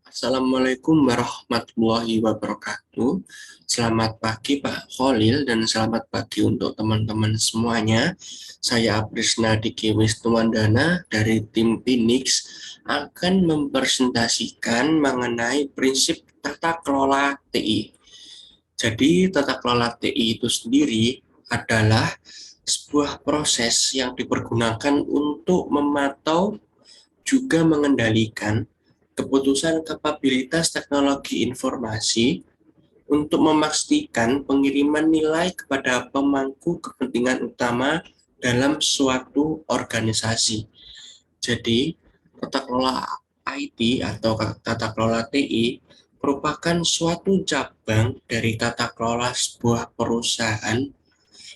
Assalamualaikum warahmatullahi wabarakatuh. Selamat pagi Pak Khalil dan selamat pagi untuk teman-teman semuanya. Saya Aprisna Diki Wisnuwardana dari tim Phoenix akan mempresentasikan mengenai prinsip tata kelola TI. Jadi tata kelola TI itu sendiri adalah sebuah proses yang dipergunakan untuk memantau juga mengendalikan keputusan kapabilitas teknologi informasi untuk memastikan pengiriman nilai kepada pemangku kepentingan utama dalam suatu organisasi. Jadi, tata kelola IT atau tata kelola TI merupakan suatu cabang dari tata kelola sebuah perusahaan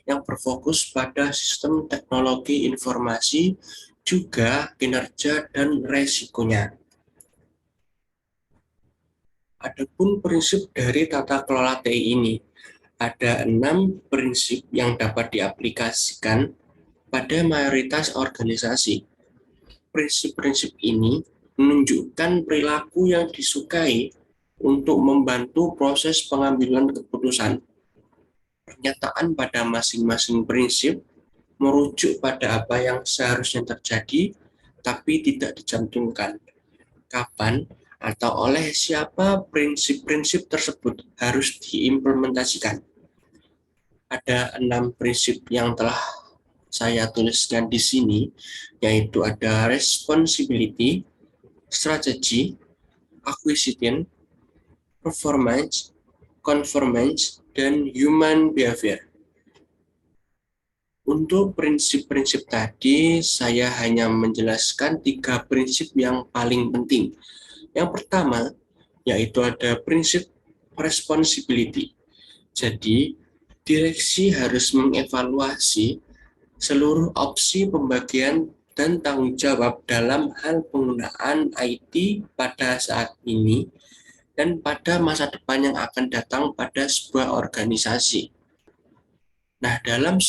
yang berfokus pada sistem teknologi informasi, juga kinerja dan resikonya. Adapun prinsip dari tata kelola TI ini, ada 6 prinsip yang dapat diaplikasikan pada mayoritas organisasi. Prinsip-prinsip ini menunjukkan perilaku yang disukai untuk membantu proses pengambilan keputusan. Pernyataan pada masing-masing prinsip merujuk pada apa yang seharusnya terjadi, tapi tidak dicantumkan kapan atau oleh siapa prinsip-prinsip tersebut harus diimplementasikan. Ada 6 prinsip yang telah saya tuliskan di sini, yaitu ada responsibility, strategy, acquisition, performance, conformance, dan human behavior. Untuk prinsip-prinsip tadi, saya hanya menjelaskan 3 prinsip yang paling penting. Yang pertama, yaitu ada prinsip responsibility. Jadi, direksi harus mengevaluasi seluruh opsi pembagian dan tanggung jawab dalam hal penggunaan IT pada saat ini dan pada masa depan yang akan datang pada sebuah organisasi. Nah, dalam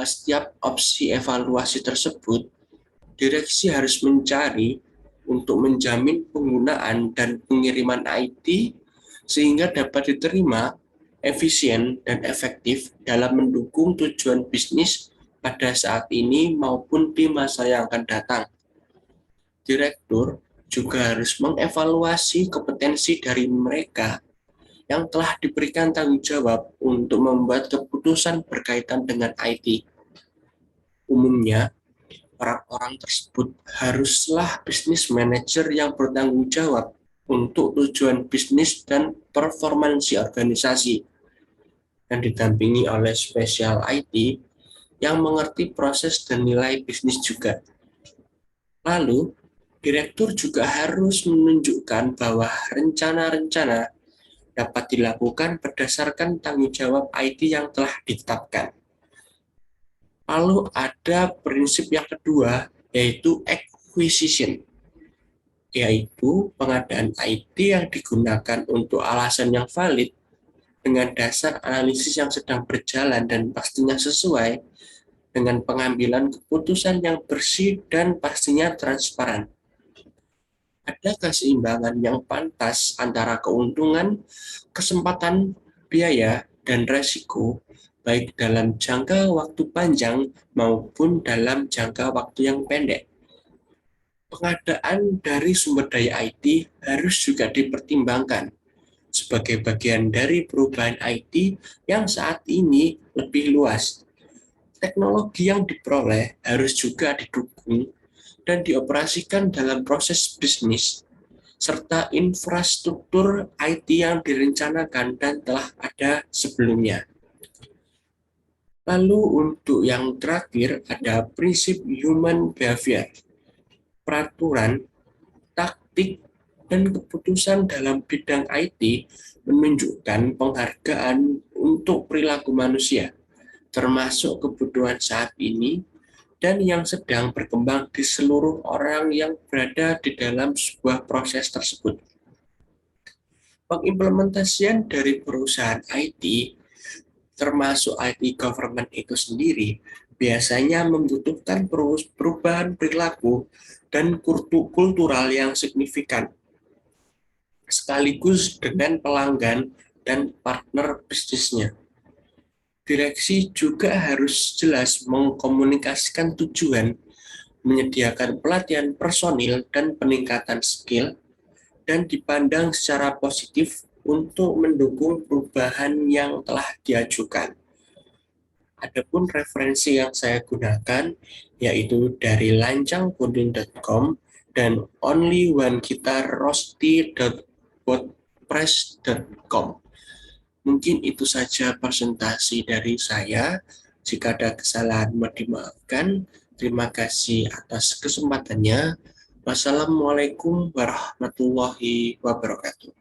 setiap opsi evaluasi tersebut, direksi harus mencari untuk menjamin penggunaan dan pengiriman IT sehingga dapat diterima, efisien, dan efektif dalam mendukung tujuan bisnis pada saat ini maupun di masa yang akan datang. Direktur juga harus mengevaluasi kompetensi dari mereka yang telah diberikan tanggung jawab untuk membuat keputusan berkaitan dengan IT. Umumnya, orang-orang tersebut haruslah bisnis manajer yang bertanggung jawab untuk tujuan bisnis dan performansi organisasi, dan didampingi oleh spesial IT yang mengerti proses dan nilai bisnis juga. Lalu, direktur juga harus menunjukkan bahwa rencana-rencana dapat dilakukan berdasarkan tanggung jawab IT yang telah ditetapkan. Lalu ada prinsip yang kedua, yaitu acquisition, yaitu pengadaan IT yang digunakan untuk alasan yang valid dengan dasar analisis yang sedang berjalan dan pastinya sesuai dengan pengambilan keputusan yang bersih dan pastinya transparan. Ada keseimbangan yang pantas antara keuntungan, kesempatan, biaya, dan resiko, baik dalam jangka waktu panjang maupun dalam jangka waktu yang pendek. Pengadaan dari sumber daya IT harus juga dipertimbangkan sebagai bagian dari perubahan IT yang saat ini lebih luas. Teknologi yang diperoleh harus juga didukung dan dioperasikan dalam proses bisnis, serta infrastruktur IT yang direncanakan dan telah ada sebelumnya. Lalu untuk yang terakhir ada prinsip human behavior, peraturan, taktik, dan keputusan dalam bidang IT menunjukkan penghargaan untuk perilaku manusia, termasuk kebutuhan saat ini dan yang sedang berkembang di seluruh orang yang berada di dalam sebuah proses tersebut. Pengimplementasian dari perusahaan IT, termasuk IT government itu sendiri, biasanya membutuhkan perubahan perilaku dan kultural yang signifikan. sekaligus dengan pelanggan dan partner bisnisnya. Direksi juga harus jelas mengkomunikasikan tujuan, menyediakan pelatihan personil dan peningkatan skill, dan dipandang secara positif untuk mendukung perubahan yang telah diajukan. Adapun referensi yang saya gunakan yaitu dari lancangpuding.com dan onlyoneguitarroasty.wordpress.com. Mungkin itu saja presentasi dari saya. Jika ada kesalahan mohon dimaafkan. Terima kasih atas kesempatannya. Wassalamualaikum warahmatullahi wabarakatuh.